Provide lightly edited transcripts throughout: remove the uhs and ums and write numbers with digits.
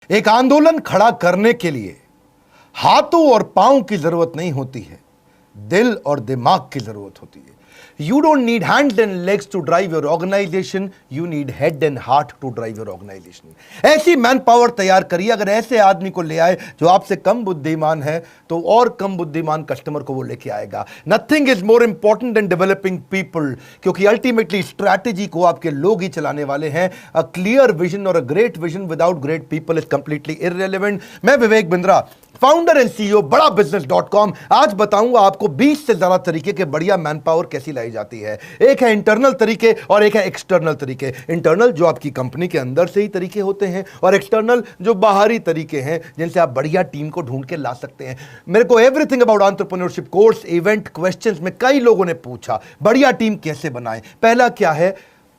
एक आंदोलन खड़ा करने के लिए हाथों और पांव की जरूरत नहीं होती है, दिल और दिमाग की जरूरत होती है। You don't need hands and legs to drive your organization, you need head and heart to drive your organization. ऐसी मैन पावर तैयार करिए। अगर ऐसे आदमी को ले आए जो आपसे कम बुद्धिमान है, तो और कम बुद्धिमान कस्टमर को वो लेके आएगा। Nothing is more important than developing people, क्योंकि अल्टीमेटली स्ट्रैटेजी को आपके लोग ही चलाने वाले हैं। A clear vision or a great vision without great people is completely irrelevant. मैं Vivek Bindra, founder and CEO बड़ा बिजनेस.com, आज बताऊंगा आपको 20 से ज्यादा तरीके के बढ़िया मैन पावर कैसी लाई जाती है। एक है इंटरनल तरीके और एक है एक्सटर्नल तरीके। इंटरनल जो आपकी कंपनी के अंदर से ही तरीके होते हैं, और एक्सटर्नल जो बाहरी तरीके हैं जिनसे आप बढ़िया टीम को ढूंढ के ला सकते हैं। मेरे को everything about entrepreneurship course, event, questions में कई लोगों ने पूछा बढ़िया टीम कैसे बनाएं। पहला क्या है,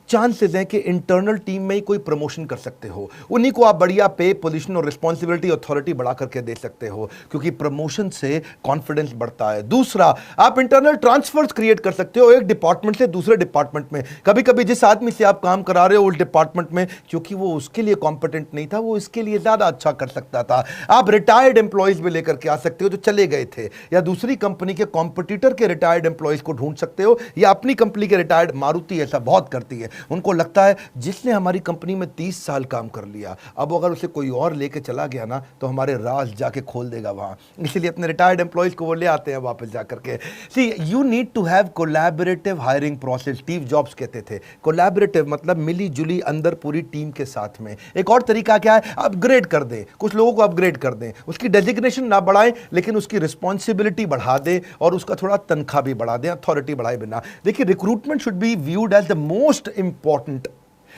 चांसेस हैं कि इंटरनल टीम में ही कोई प्रमोशन कर सकते हो, उन्हीं को आप बढ़िया पे, पोजीशन और रिस्पॉन्सिबिलिटी, अथॉरिटी बढ़ा करके दे सकते हो, क्योंकि प्रमोशन से कॉन्फिडेंस बढ़ता है। दूसरा, आप इंटरनल ट्रांसफर्स क्रिएट कर सकते हो एक डिपार्टमेंट से दूसरे डिपार्टमेंट में। कभी कभी जिस आदमी से आप काम करा रहे हो उस डिपार्टमेंट में, क्योंकि वो उसके लिए कॉम्पिटेंट नहीं था, वो इसके लिए ज्यादा अच्छा कर सकता था। आप रिटायर्ड एम्प्लॉयज भी लेकर के आ सकते हो जो चले गए थे, या दूसरी कंपनी के कॉम्पिटिटर के रिटायर्ड एम्प्लॉयज को ढूंढ सकते हो, या अपनी कंपनी के रिटायर्ड, मारुति ऐसा बहुत करती है। उनको लगता है जिसने हमारी कंपनी में 30 साल काम कर लिया, अब अगर उसे कोई और लेके चला गया ना तो हमारे राज जाके खोल देगा वहां, इसलिए अपने रिटायर्ड एम्प्लॉयज को वो ले आते हैं वापस जाकर के। See, you need to have collaborative hiring process. Steve Jobs कहते थे कोलैबोरेटिव मतलब मिली जुली अंदर पूरी टीम के साथ में। एक और तरीका क्या है, अपग्रेड कर दें, कुछ लोगों को अपग्रेड कर दें, उसकी डेजिग्नेशन ना बढ़ाएं लेकिन उसकी रिस्पॉन्सिबिलिटी बढ़ा दें और उसका थोड़ा तनख्वाह भी बढ़ा दें, अथॉरिटी बढ़ाए बिना। देखिए, recruitment should be viewed as the most important,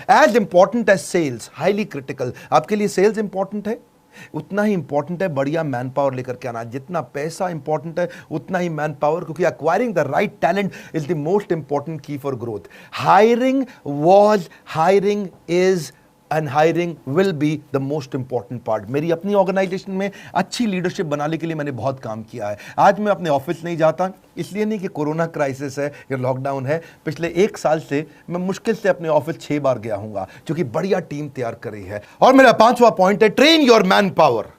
as important as sales, highly critical। आपके लिए सेल्स इंपॉर्टेंट है, उतना ही इंपॉर्टेंट है बढ़िया मैन पावर लेकर के आना। जितना पैसा इंपॉर्टेंट है उतना ही मैन पावर, क्योंकि acquiring the right talent is the most important key for growth. Hiring was, hiring is and hiring will be the most important part. मेरी अपनी ऑर्गेनाइजेशन में अच्छी लीडरशिप बनाने के लिए मैंने बहुत काम किया है। आज मैं अपने ऑफिस नहीं जाता, इसलिए नहीं कि कोरोना क्राइसिस है या लॉकडाउन है। पिछले 1 साल से मैं मुश्किल से अपने ऑफिस 6 बार गया हूंगा, क्योंकि बढ़िया टीम तैयार करी है। और मेरा 5वां पॉइंट है, train your man power.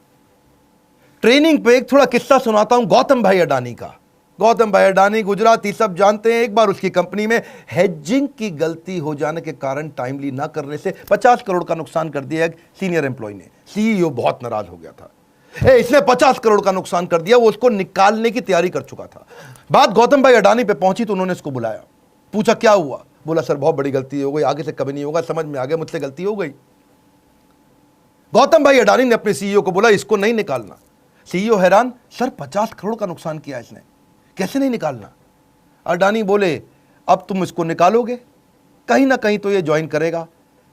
Training पे एक थोड़ा किस्सा सुनाता हूं गौतम भाई अडानी का। गौतम भाई अडानी गुजराती सब जानते हैं। एक बार उसकी कंपनी में हेजिंग की गलती हो जाने के कारण टाइमली ना करने से 50 करोड़ का नुकसान कर दिया एक सीनियर एम्प्लॉय ने। सीईओ बहुत नाराज हो गया था, इसने 50 करोड़ का नुकसान कर दिया, वो उसको निकालने की तैयारी कर चुका था। बात गौतम भाई अडानी पे पहुंची तो उन्होंने इसको बुलाया, पूछा क्या हुआ। बोला सर बहुत बड़ी गलती हो गई, आगे से कभी नहीं होगा, समझ में आ गया मुझसे गलती हो गई। गौतम भाई अडानी ने अपने सीईओ को बोला इसको नहीं निकालना। सीईओ हैरान, सर 50 करोड़ का नुकसान किया इसने, कैसे नहीं निकालना। अडानी बोले अब तुम इसको निकालोगे, कहीं ना कहीं तो ये ज्वाइन करेगा।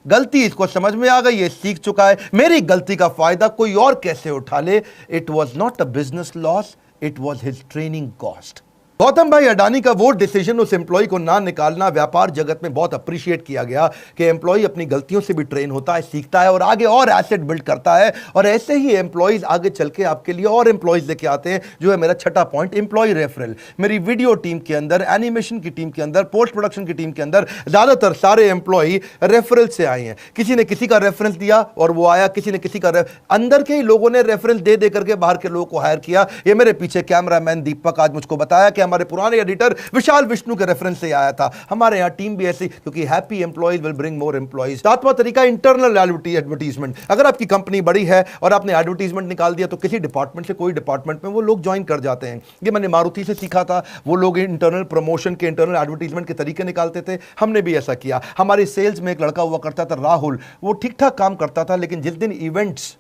गलती इसको समझ में आ गई, ये सीख चुका है, मेरी गलती का फायदा कोई और कैसे उठा ले। It was not a business loss, it was his training cost. Gautam भाई अडानी का वो डिसीजन, उस एम्प्लॉय को ना निकालना, व्यापार जगत में बहुत अप्रिशिएट किया गया कि एम्प्लॉय अपनी गलतियों से भी ट्रेन होता है, सीखता है और आगे और एसेट बिल्ड करता है। और ऐसे ही एम्प्लॉयज आगे चल के आपके लिए और एम्प्लॉयज लेके आते हैं, जो है मेरा 6ठा पॉइंट, एम्प्लॉय रेफरल। मेरी वीडियो टीम के अंदर, एनिमेशन की टीम के अंदर, पोस्ट प्रोडक्शन की टीम के अंदर ज्यादातर सारे एम्प्लॉय रेफरल से आए हैं। किसी ने किसी का रेफरेंस दिया और वो आया, किसी ने किसी का अंदर के ही लोगों ने रेफरेंस दे दे करके बाहर के लोगों को हायर किया। ये मेरे पीछे कैमरामैन दीपक आज मुझको बताया कि हमारे पुराने एडिटर विशाल विष्णु के रेफरेंस से आया था। हमारे यहां टीम भी ऐसी, क्योंकि happy employees will bring more employees. 7वां तरीका, इंटरनल एडवर्टीजमेंट। अगर आपकी कंपनी बड़ी है और आपने एडवर्टीजमेंट निकाल दिया तो किसी डिपार्टमेंट से कोई डिपार्टमेंट में वो लोग ज्वाइन कर जाते हैं। ये मैंने मारुति से सीखा था, वो लोग इंटरनल प्रमोशन के, इंटरनल एडवर्टीजमेंट के तरीके निकालते थे, हमने भी ऐसा किया। हमारे सेल्स में एक लड़का हुआ करता था राहुल, वो ठीक ठाक काम करता था, लेकिन जिस दिन इवेंट्स,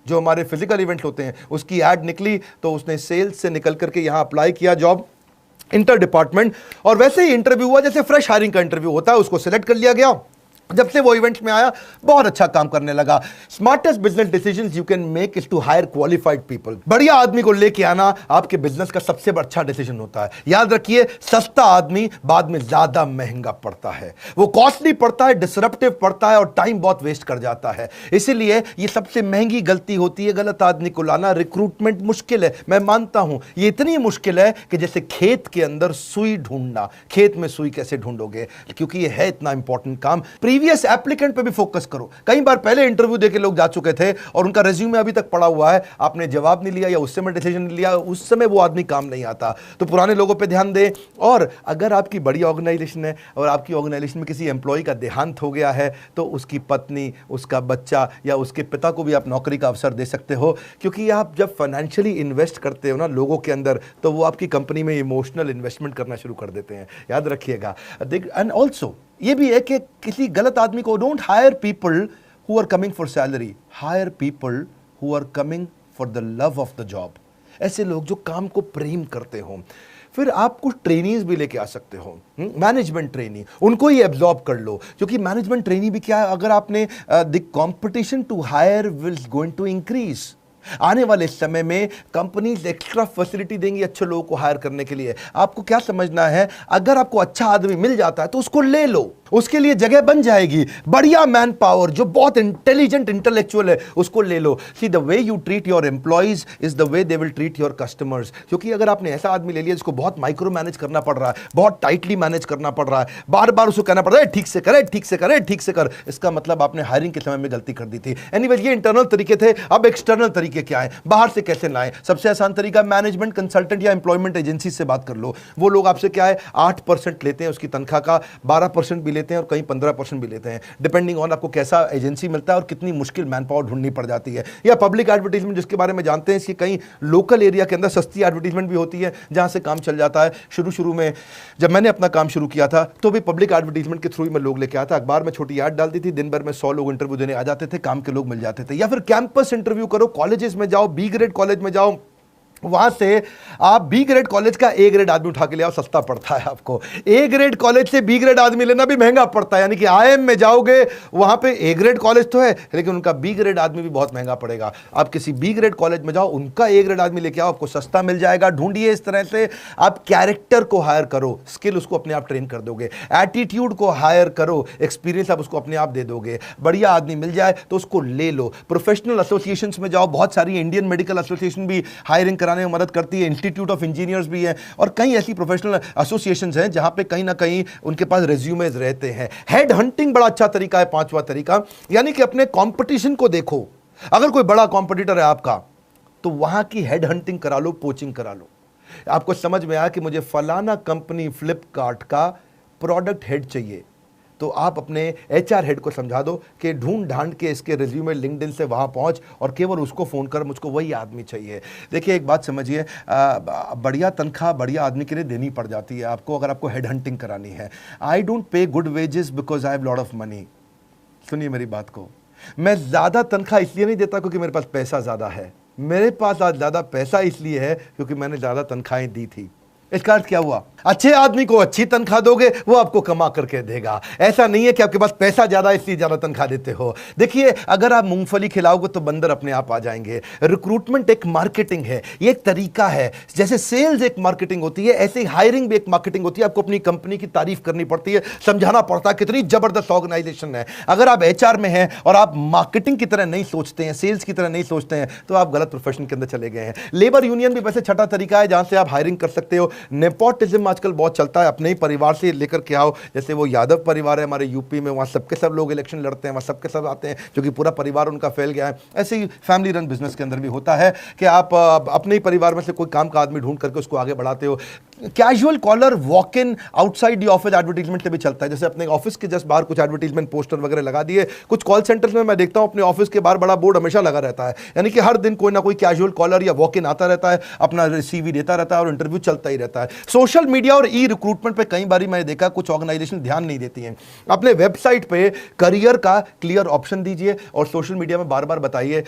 जो हमारे फिजिकल इवेंट होते हैं, उसकी एड निकली तो उसने सेल्स से निकल करके यहां अप्लाई किया जॉब इंटर डिपार्टमेंट, और वैसे ही इंटरव्यू हुआ जैसे फ्रेश हायरिंग का इंटरव्यू होता है, उसको सिलेक्ट कर लिया गया। जब से वो इवेंट्स में आया बहुत अच्छा काम करने लगा। Smartest business decisions you can make is to hire qualified people. बढ़िया आदमी को लेके आना आपके बिजनेस का सबसे अच्छा डिसीजन होता है। याद रखिए, सस्ता आदमी बाद में ज्यादा महंगा पड़ता है, वो कॉस्टली पड़ता है, डिसरप्टिव पड़ता है और टाइम बहुत वेस्ट कर जाता है। इसीलिए ये सबसे महंगी गलती होती है गलत आदमी को लाना। रिक्रूटमेंट मुश्किल है, मैं मानता हूं, ये इतनी मुश्किल है कि जैसे खेत के अंदर सुई ढूंढना। खेत में सुई कैसे ढूंढोगे, क्योंकि ये है इतना इंपॉर्टेंट काम। प्रीवियस एप्लीकेंट पे भी फोकस करो। कई बार पहले इंटरव्यू देके लोग जा चुके थे और उनका रिज्यूमे अभी तक पड़ा हुआ है, आपने जवाब नहीं लिया या उस समय डिसीजन नहीं लिया, उस समय वो आदमी काम नहीं आता। तो पुराने लोगों पे ध्यान दें। और अगर आपकी बड़ी ऑर्गेनाइजेशन है और आपकी ऑर्गेनाइजेशन में किसी एम्प्लॉय का देहांत हो गया है, तो उसकी पत्नी, उसका बच्चा या उसके पिता को भी आप नौकरी का अवसर दे सकते हो, क्योंकि आप जब फाइनेंशियली इन्वेस्ट करते हो ना लोगों के अंदर, तो वो आपकी कंपनी में इमोशनल इन्वेस्टमेंट करना शुरू कर देते हैं, याद रखिएगा। एंड ऑल्सो ये भी है कि किसी गलत आदमी को, don't hire people who are coming for salary, hire people who are coming for the love of the job. ऐसे लोग जो काम को प्रेम करते हो। फिर आप कुछ ट्रेनीज भी लेके आ सकते हो, मैनेजमेंट ट्रेनी, उनको ही एब्जॉर्ब कर लो, क्योंकि मैनेजमेंट ट्रेनी भी क्या है, अगर आपने the competition to hire will going to increase. आने वाले समय में कंपनीज एक्स्ट्रा फैसिलिटी देंगी अच्छे लोगों को हायर करने के लिए। आपको क्या समझना है, अगर आपको अच्छा आदमी मिल जाता है तो उसको ले लो, उसके लिए जगह बन जाएगी। बढ़िया मैन पावर जो बहुत इंटेलिजेंट इंटेलेक्चुअल है, उसको ले लो। See the way you treat your employees is the way they will treat your customers. क्योंकि अगर आपने ऐसा आदमी ले लिया जिसको बहुत माइक्रो मैनेज करना पड़ रहा है, बहुत टाइटली मैनेज करना पड़ रहा है, बार बार उसको कहना पड़ रहा है ठीक से करे, ठीक से करे, ठीक से कर, इसका मतलब आपने हायरिंग के समय में गलती कर दी थी। एनीवेज, ये इंटरनल तरीके थे। अब एक्सटर्नल तरीके क्या है, बाहर से कैसे लाएं? सबसे आसान तरीका, मैनेजमेंट कंसल्टेंट या एम्प्लॉयमेंट एजेंसी से बात कर लो। वो लोग आपसे क्या है 8% लेते हैं उसकी तनख्वाह का, 12% भी लेते हैं और कहीं 15% भी लेते हैं, डिपेंडिंग ऑन आपको कैसा एजेंसी मिलता है और कितनी मुश्किल मैन पावर ढूंढनी पड़ जाती है। या पब्लिक एडवर्टीजमेंट, जिसके बारे में जानते हैं, इसकी कहीं लोकल एरिया के अंदर सस्ती एडवर्टीजमेंट भी होती है जहां से काम चल जाता है। शुरू में जब मैंने अपना काम शुरू किया था तो भी पब्लिक एडवर्टीजमेंट के थ्रू ही मैं लोग लेके आता, अखबार में छोटी ऐड डालती थी, दिन भर में 100 लोग इंटरव्यू देने आ जाते थे, काम के लोग मिल जाते थे। या फिर कैंपस इंटरव्यू करो, कॉलेजेस में जाओ, बी ग्रेड कॉलेज में जाओ, वहां से आप बी ग्रेड कॉलेज का ए ग्रेड आदमी उठा के ले आओ, सस्ता पड़ता है आपको। ए ग्रेड कॉलेज से बी ग्रेड आदमी लेना भी महंगा पड़ता है, यानी कि आईएम में जाओगे वहां पे ए ग्रेड कॉलेज तो है लेकिन उनका बी ग्रेड आदमी भी बहुत महंगा पड़ेगा। आप किसी बी ग्रेड कॉलेज में जाओ, उनका ए ग्रेड आदमी लेके आओ, आपको सस्ता मिल जाएगा। ढूंढिए इस तरह से। आप कैरेक्टर को हायर करो, स्किल उसको अपने आप ट्रेन कर दोगे। एटीट्यूड को हायर करो, एक्सपीरियंस आप उसको अपने आप दे दोगे। बढ़िया आदमी मिल जाए तो उसको ले लो। प्रोफेशनल एसोसिएशंस में जाओ, बहुत सारी इंडियन मेडिकल एसोसिएशन भी हायरिंग कराने में मदद करती है, इंस्टीट्यूट ऑफ इंजीनियर्स भी है और कई ऐसी प्रोफेशनल एसोसिएशंस हैं जहां पे कहीं ना कहीं उनके पास रेज्यूमेज रहते हैं। हेड हंटिंग बड़ा अच्छा तरीका है, पांचवा तरीका, यानी कि अपने कंपटीशन को देखो। अगर कोई बड़ा कॉम्पिटिटर है आपका तो वहां की हेड हंटिंग करा लो, पोचिंग करा लो। आपको समझ में आया कि मुझे फलाना कंपनी फ्लिपकार्ट का प्रोडक्ट हेड चाहिए, तो आप अपने एचआर हेड को समझा दो कि ढूंढ ढांड के इसके रिज्यूमे लिंक्डइन से वहाँ पहुँच और केवल उसको फ़ोन कर, मुझको वही आदमी चाहिए। देखिए एक बात समझिए, बढ़िया तनख्वाह बढ़िया आदमी के लिए देनी पड़ जाती है आपको अगर आपको हेड हंटिंग करानी है। I don't pay good wages because I have lot of money. सुनिए मेरी बात को, मैं ज़्यादा तनख्वाह इसलिए नहीं देता क्योंकि मेरे पास पैसा ज़्यादा है, मेरे पास आज ज़्यादा पैसा इसलिए है क्योंकि मैंने ज़्यादा तनख्वाहें दी थी। इसका अर्थ क्या हुआ, अच्छे आदमी को अच्छी तनख्वाह दोगे वो आपको कमा करके देगा। ऐसा नहीं है कि आपके पास पैसा ज्यादा इसलिए ज्यादा तनख्वाह देते हो। देखिए अगर आप मूंगफली खिलाओगे तो बंदर अपने आप आ जाएंगे। रिक्रूटमेंट एक मार्केटिंग है, ये एक तरीका है। जैसे सेल्स एक मार्केटिंग होती है, ऐसे ही हायरिंग भी एक मार्केटिंग होती है। आपको अपनी कंपनी की तारीफ करनी पड़ती है, समझाना पड़ता है कितनी जबरदस्त ऑर्गेनाइजेशन है। अगर आप एचआर में हैं और आप मार्केटिंग की तरह नहीं सोचते हैं, सेल्स की तरह नहीं सोचते हैं, तो आप गलत प्रोफेशन के अंदर चले गए हैं। लेबर यूनियन भी वैसे छठा तरीका है जहां से आप हायरिंग कर सकते हो। नेपोटिज्म आजकल बहुत चलता है, अपने ही परिवार से लेकर के आओ। जैसे वो यादव परिवार है हमारे यूपी में, वहाँ सबके सब लोग इलेक्शन लड़ते हैं, वहाँ सबके सब आते हैं क्योंकि पूरा परिवार उनका फैल गया है। ऐसे ही फैमिली रन बिजनेस के अंदर भी होता है कि आप अपने ही परिवार में से कोई काम का आदमी ढूंढ करके उसको आगे बढ़ाते हो। Casual collar walk in outside the office advertisement भी चलता है। जैसे अपने ऑफिस के जस्ट बाहर कुछ एडवर्टीजमेंट पोस्टर वगैरह लगा दिए। कुछ कॉल सेंटर्स में मैं देखता हूं अपने ऑफिस के बाहर बड़ा बोर्ड हमेशा लगा रहता है, यानी कि हर दिन कोई ना कोई कैजुअल कॉलर या वॉक इन आता रहता है, अपना सीवी देता रहता है और इंटरव्यू चलता ही रहता है। सोशल मीडिया और ई रिक्रूटमेंट पे कई बार मैंने देखा कुछ ऑर्गेनाइजेशन ध्यान नहीं देती हैं। अपने वेबसाइट पे करियर का क्लियर ऑप्शन दीजिए और सोशल मीडिया में बार बार बताइए,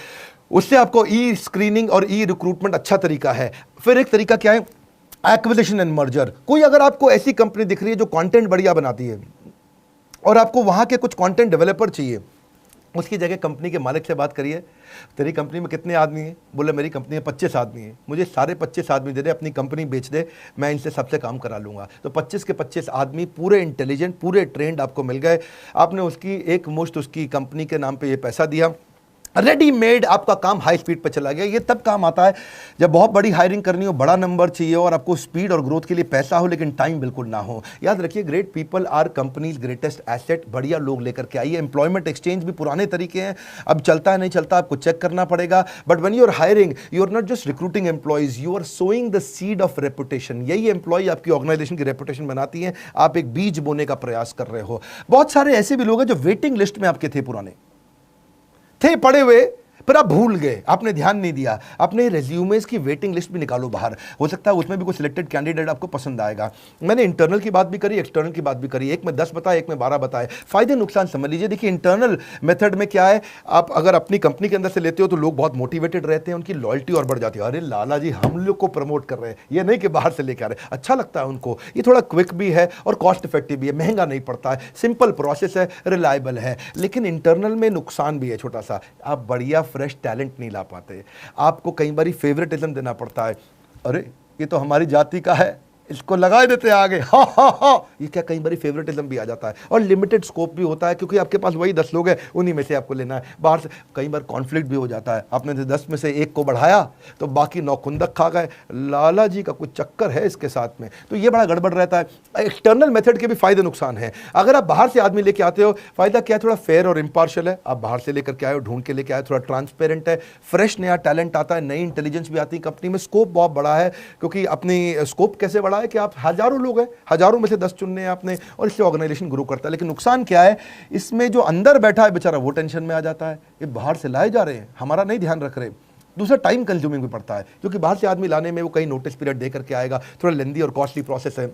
उससे आपको ई स्क्रीनिंग और ई रिक्रूटमेंट अच्छा तरीका है। फिर एक तरीका क्या है, एक्विजिशन एंड मर्जर। कोई अगर आपको ऐसी कंपनी दिख रही है जो कंटेंट बढ़िया बनाती है और आपको वहां के कुछ कंटेंट डेवलपर चाहिए, उसकी जगह कंपनी के मालिक से बात करिए, तेरी कंपनी में कितने आदमी हैं? बोले मेरी कंपनी में 25 आदमी हैं, मुझे सारे 25 आदमी दे दे, अपनी कंपनी बेच दे, मैं इनसे सबसे काम करा लूँगा। तो 25 के 25 आदमी पूरे इंटेलिजेंट, पूरे ट्रेंड आपको मिल गए। आपने उसकी एक मुश्त उसकी कंपनी के नाम पे ये पैसा दिया, रेडीमेड आपका काम हाई स्पीड पर चला गया। ये तब काम आता है जब बहुत बड़ी हायरिंग करनी हो, बड़ा नंबर चाहिए और आपको स्पीड और ग्रोथ के लिए पैसा हो लेकिन टाइम बिल्कुल ना हो। याद रखिए, great people are company's greatest asset. बढ़िया लोग लेकर के आइए। एम्प्लॉयमेंट एक्सचेंज भी पुराने तरीके हैं, अब चलता है नहीं चलता आपको चेक करना पड़ेगा। But when you are hiring, you are not just recruiting employees, you are sowing the seed of reputation. यही एम्प्लॉय आपकी ऑर्गेनाइजेशन की रेपुटेशन बनाती है। आप एक बीज बोने का प्रयास कर रहे हो। बहुत सारे ऐसे भी लोग हैं जो वेटिंग लिस्ट में आपके थे, पुराने थे पड़े हुए, पर आप भूल गए, आपने ध्यान नहीं दिया। अपने रेज्यूमेस की वेटिंग लिस्ट भी निकालो बाहर, हो सकता है उसमें भी कोई सिलेक्टेड कैंडिडेट आपको पसंद आएगा। मैंने इंटरनल की बात भी करी, एक्सटर्नल की बात भी करी। एक में 10 बताए, एक में 12 बताए। फायदे नुकसान समझ लीजिए। देखिए, इंटरनल मेथड में क्या है, आप अगर अपनी कंपनी के अंदर से लेते हो तो लोग बहुत मोटिवेटेड रहते हैं, उनकी लॉयल्टी और बढ़ जाती है। अरे लाला जी हम लोग को प्रमोट कर रहे हैं, ये नहीं कि बाहर से लेकर आ रहे हैं। अच्छा लगता है उनको। ये थोड़ा क्विक भी है और कॉस्ट इफेक्टिव भी है, महंगा नहीं पड़ता है, सिंपल प्रोसेस है, रिलायबल है। लेकिन इंटरनल में नुकसान भी है छोटा सा, आप बढ़िया फ्रेश टैलेंट नहीं ला पाते। आपको कई बार फेवरेटिज्म देना पड़ता है। अरे ये तो हमारी जाति का है, इसको लगा देते आगे, हा हा हा। ये क्या, कई बार फेवरेटिज्म भी आ जाता है। और लिमिटेड स्कोप भी होता है, क्योंकि आपके पास वही 10 लोग हैं, उन्हीं में से आपको लेना है। बाहर से कई बार कॉन्फ्लिक्ट भी हो जाता है। आपने 10 में से एक को बढ़ाया तो बाकी 9 खुंदक खा गए। लाला जी का कुछ चक्कर है इसके साथ में, तो ये बड़ा गड़बड़ रहता है। एक्सटर्नल मेथड के भी फायदे नुकसान है। अगर आप बाहर से आदमी लेके आते हो, फायदा क्या है, थोड़ा फेयर और इम्पार्शियल है। आप बाहर से लेकर के आए हो, ढूंढ के लेके आए, थोड़ा ट्रांसपेरेंट है, फ्रेश नया टैलेंट आता है, नई इंटेलिजेंस भी आती है कंपनी में। स्कोप बहुत बड़ा है, क्योंकि अपनी स्कोप कैसे बड़ा है कि आप हजारों लोग हैं, हजारों में से 10 चुनने हैं आपने, और इससे ऑर्गेनाइजेशन ग्रो करता है। लेकिन नुकसान क्या है, इसमें जो अंदर बैठा है बेचारा वो टेंशन में आ जाता है। ये बाहर से लाए जा रहे हैं, हमारा नहीं ध्यान रख रहे। दूसरा, टाइम कंज्यूमिंग भी पड़ता है, क्योंकि बाहर से आदमी लाने में वो कई नोटिस पीरियड दे करके आएगा, थोड़ा लेंदी और कॉस्टली प्रोसेस है।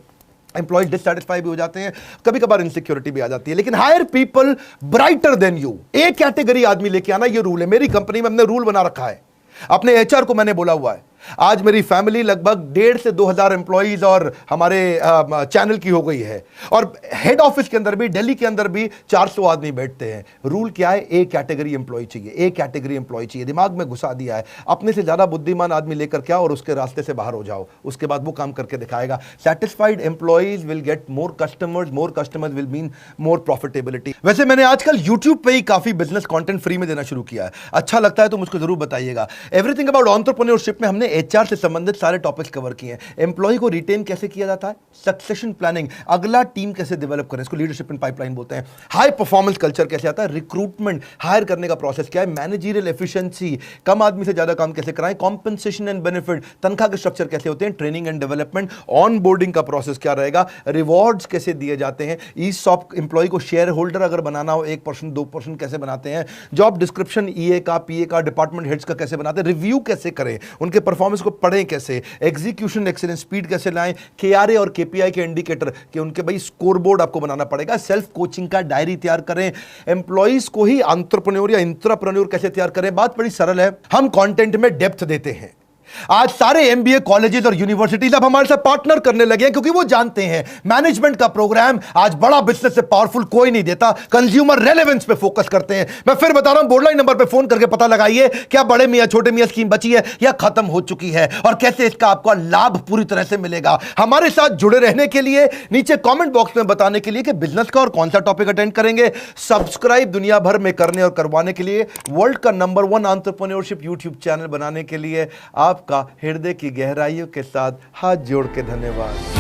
एम्प्लॉय डिससेटिस्फाई भी हो जाते हैं, कभी कभार इनसिक्योरिटी भी आ जाती है। लेकिन hire people brighter then you. एक कैटेगरी आदमी लेके आना, ये रूल है मेरी कंपनी में, हमने रूल बना रखा है। अपने एचआर को मैंने बोला हुआ है, आज मेरी फैमिली लगभग 1,500 से 2,000 एम्प्लॉइज और हमारे चैनल की हो गई है। और हेड ऑफिस के अंदर भी, दिल्ली के अंदर भी 400 आदमी बैठते हैं। रूल क्या है, एक कैटेगरी एम्प्लॉय चाहिए, एक कैटेगरी एम्प्लॉय चाहिए। दिमाग में घुसा दिया है। अपने से ज्यादा बुद्धिमान आदमी लेकर क्या, और उसके रास्ते से बाहर हो जाओ, उसके बाद वो काम करके दिखाएगा। Satisfied employees will get more customers will mean more profitability. वैसे मैंने आजकल यूट्यूब पे ही काफी बिजनेस कंटेंट फ्री में देना शुरू किया है। अच्छा लगता है तो मुझको जरूर बताइएगा। एवरीथिंग अबाउट एंटरप्रेन्योरशिप में हमने एचआर से संबंधित सारे टॉपिक्स कवर किए हैं। एम्प्लॉय को रिटेन कैसे किया जाता है, सक्सेशन प्लानिंग, अगला टीम कैसे डेवलप करें, इसको लीडरशिप इन पाइपलाइन बोलते हैं। हाई परफॉर्मेंस कल्चर कैसे आता है, रिक्रूटमेंट, हायर करने का प्रोसेस क्या है, मैनेजरियल एफिशिएंसी, कम आदमी से ज्यादा काम कैसे कराएं, कॉम्पेंसेशन एंड बेनिफिट, तनख्वाह के स्ट्रक्चर कैसे होते हैं, training and development, on boarding का प्रोसेस क्या रहेगा, रिवॉर्ड्स कैसे दिए जाते हैं, ईसॉप, एम्प्लॉय को शेयर होल्डर अगर बनाना हो 1% 2% कैसे बनाते हैं, जॉब डिस्क्रिप्शन ईए का, पीए का, डिपार्टमेंट हेड्स का कैसे बनाते हैं, रिव्यू कैसे करें, उनके परफॉर्मेंस को पढ़ें कैसे, एग्जीक्यूशन एक्सीलेंस, स्पीड कैसे लाएं, केआरए और केपीआई के इंडिकेटर कि उनके भाई स्कोर बोर्ड आपको बनाना पड़ेगा, सेल्फ कोचिंग का डायरी तैयार करें, एम्प्लॉइज को ही एंटरप्रेन्योर या इंट्राप्रेन्योर कैसे तैयार करें। बात बड़ी सरल है, हम कंटेंट में डेप्थ देते हैं। आज सारे एमबीए कॉलेजेस और यूनिवर्सिटीज अब हमारे साथ पार्टनर करने लगे हैं, क्योंकि वो जानते हैं मैनेजमेंट का प्रोग्राम आज बड़ा बिजनेस से पावरफुल कोई नहीं देता, कंज्यूमर रेलेवेंस पे फोकस करते हैं। मैं फिर बता रहा हूं, बोर्डलाइन नंबर पे फोन करके पता लगाइए क्या बड़े मियां छोटे मियां स्कीम बची है या खत्म हो चुकी है, और कैसे इसका आपको लाभ पूरी तरह से मिलेगा। हमारे साथ जुड़े रहने के लिए नीचे कॉमेंट बॉक्स में बताने के लिए कि बिजनेस का और कौन सा टॉपिक अटेंड करेंगे, सब्सक्राइब दुनिया भर में करने और करवाने के लिए, वर्ल्ड का नंबर 1 एंटरप्रेन्योरशिप यूट्यूब चैनल बनाने के लिए आपका हृदय की गहराइयों के साथ हाथ जोड़ के धन्यवाद।